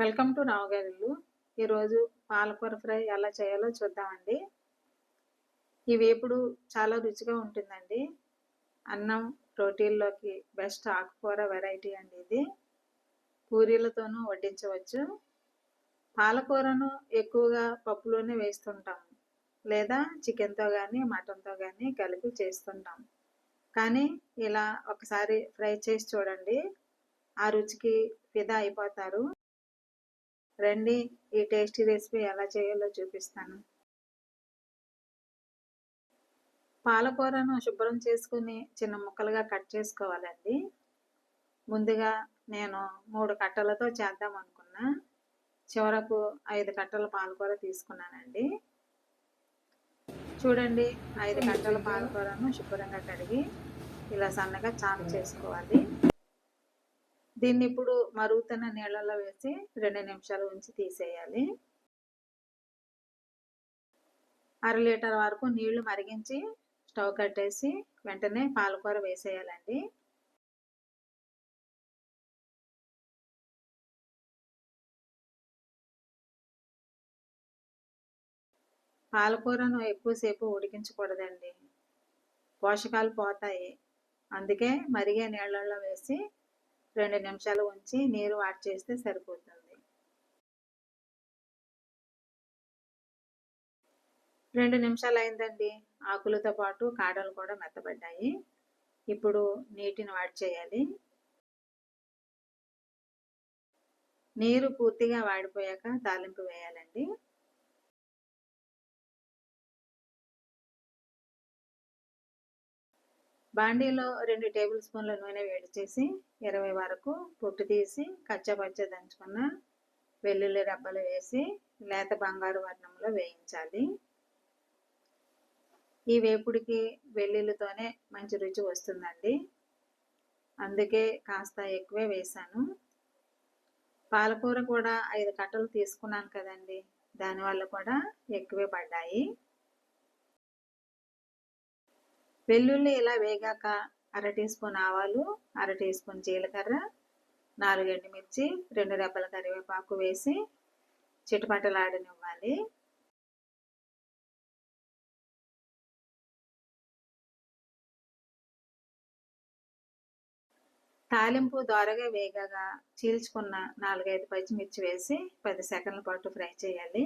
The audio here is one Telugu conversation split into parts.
వెల్కమ్ టు రావు గారి ఇల్లు. ఈరోజు పాలకూర ఫ్రై ఎలా చేయాలో చూద్దామండి. ఈ వేపుడు చాలా రుచిగా ఉంటుందండి. అన్నం, రోటీల్లోకి బెస్ట్ ఆకుకూర వెరైటీ అండి ఇది. పూరీలతోనూ వడ్డించవచ్చు. పాలకూరను ఎక్కువగా పప్పులోనే వేస్తుంటాం, లేదా చికెన్తో కానీ మటన్తో కానీ కలిపి చేస్తుంటాం. కానీ ఇలా ఒకసారి ఫ్రై చేసి చూడండి, ఆ రుచికి ఫిదా అయిపోతారు. రండి, ఈ టేస్టీ రెసిపీ ఎలా చేయాలో చూపిస్తాను. పాలకూరను శుభ్రం చేసుకుని చిన్న ముక్కలుగా కట్ చేసుకోవాలండి. ముందుగా నేను 3 కట్టలతో చేద్దాం అనుకున్నా. చివరకు 5 కట్టల పాలకూర తీసుకున్నానండి. చూడండి, 5 కట్టల పాలకూరను శుభ్రంగా కడిగి ఇలా సన్నగా చాప్ చేసుకోవాలి. దీన్ని ఇప్పుడు మరుగుతున్న నీళ్ళలో వేసి 2 నిమిషాలు ఉంచి తీసేయాలి. 1/2 లీటర్ వరకు నీళ్లు మరిగించి స్టవ్ కట్టేసి వెంటనే పాలకూర వేసేయాలండి. పాలకూరను ఎక్కువసేపు ఉడికించకూడదండి, పోషకాలు పోతాయి. అందుకే మరిగే నీళ్ళల్లో వేసి 2 నిమిషాలు ఉంచి నీరు వాడి చేస్తే సరిపోతుంది. 2 నిమిషాలు అయిందండి. ఆకులతో పాటు కాడలు కూడా మెత్తబడ్డాయి. ఇప్పుడు నీటిని వాడి చేయాలి. నీరు పూర్తిగా వాడిపోయాక తాలింపు వేయాలండి. బాండీలో 2 టేబుల్ స్పూన్ల నూనె వేడి చేసి 20 వరకు పొట్టు తీసి కచ్చపచ్చ దంచుకున్న వెల్లుల్లి రెబ్బలు వేసి లేత బంగారు వర్ణంలో వేయించాలి. ఈ వేపుడికి వెల్లుల్లితోనే మంచి రుచి వస్తుందండి, అందుకే కాస్త ఎక్కువే వేశాను. పాలకూర కూడా 5 కట్టలు తీసుకున్నాను కదండి, దానివల్ల కూడా ఎక్కువే పడ్డాయి. వెల్లుల్లి ఇలా వేగాక 1/2 టీ స్పూన్ ఆవాలు, 1/2 టీ స్పూన్ జీలకర్ర, 4 ఎండుమిర్చి, 2 రెబ్బల కరివేపాకు వేసి చిటపటలాడనివ్వాలి. తాలింపు దోరగా వేగగా చీల్చుకున్న 4-5 పచ్చిమిర్చి వేసి 10 సెకండ్ల పాటు ఫ్రై చేయాలి.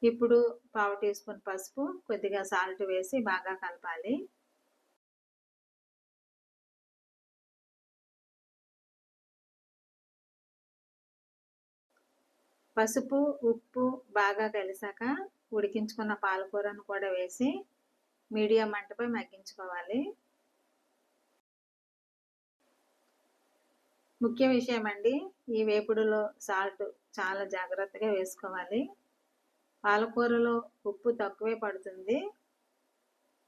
ఇప్పుడు 1/2 టీ స్పూన్ పసుపు, కొద్దిగా సాల్ట్ వేసి బాగా కలపాలి. పసుపు, ఉప్పు బాగా కలిసాక ఉడికించుకున్న పాలకూరను కూడా వేసి మీడియం మంటపై మగ్గించుకోవాలి. ముఖ్య విషయం అండి, ఈ వేపుడులో సాల్ట్ చాలా జాగ్రత్తగా వేసుకోవాలి. పాలకూరలో ఉప్పు తక్కువే పడుతుంది.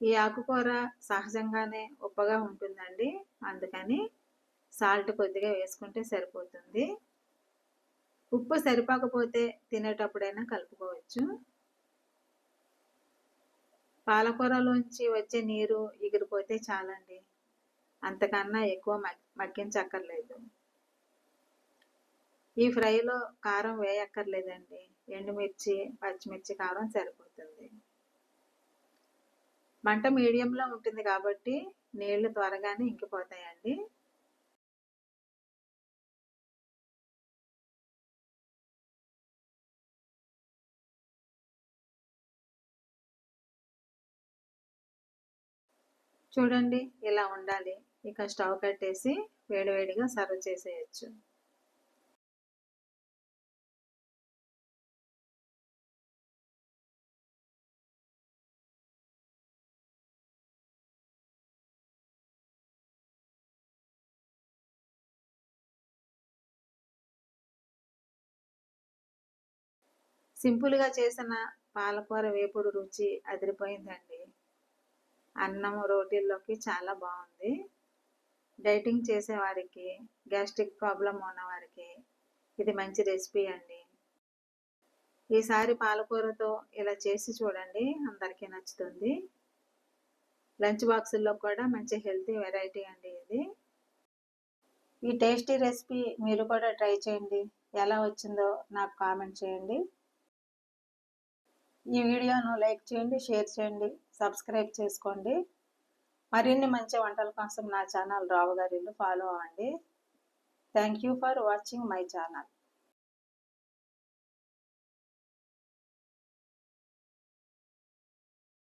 ఈ ఆకుకూర సహజంగానే ఉప్పగా ఉంటుందండి, అందుకని సాల్ట్ కొద్దిగా వేసుకుంటే సరిపోతుంది. ఉప్పు సరిపోకపోతే తినేటప్పుడైనా కలుపుకోవచ్చు. పాలకూరలోంచి వచ్చే నీరు ఎగిరిపోతే చాలండి, అంతకన్నా ఎక్కువ మగ్గించక్కర్లేదు. ఈ ఫ్రైలో కారం వేయక్కర్లేదండి, ఎండుమిర్చి, పచ్చిమిర్చి కారం సరిపోతుంది. మంట మీడియంలో ఉంటుంది కాబట్టి నీళ్లు త్వరగానే ఇంకిపోతాయండి. చూడండి, ఇలా ఉండాలి. ఇక స్టవ్ కట్టేసి వేడివేడిగా సర్వ్ చేసేయచ్చు. సింపుల్గా చేసిన పాలకూర వేపుడు రుచి అదిరిపోయిందండి. అన్నం, రోటీల్లోకి చాలా బాగుంది. డైటింగ్ చేసేవారికి, గ్యాస్ట్రిక్ ప్రాబ్లం ఉన్నవారికి ఇది మంచి రెసిపీ అండి. ఈసారి పాలకూరతో ఇలా చేసి చూడండి, అందరికీ నచ్చుతుంది. లంచ్ బాక్సుల్లో కూడా మంచి హెల్తీ వెరైటీ అండి ఇది. ఈ టేస్టీ రెసిపీ మీరు కూడా ట్రై చేయండి. ఎలా వచ్చిందో నాకు కామెంట్ చేయండి. ఈ వీడియోను లైక్ చేయండి, షేర్ చేయండి, సబ్స్క్రైబ్ చేసుకోండి. మరిన్ని మంచి వంటల కోసం నా ఛానల్ రావు గారి ఇల్లు ఫాలో అవ్వండి. Thank you for watching my channel.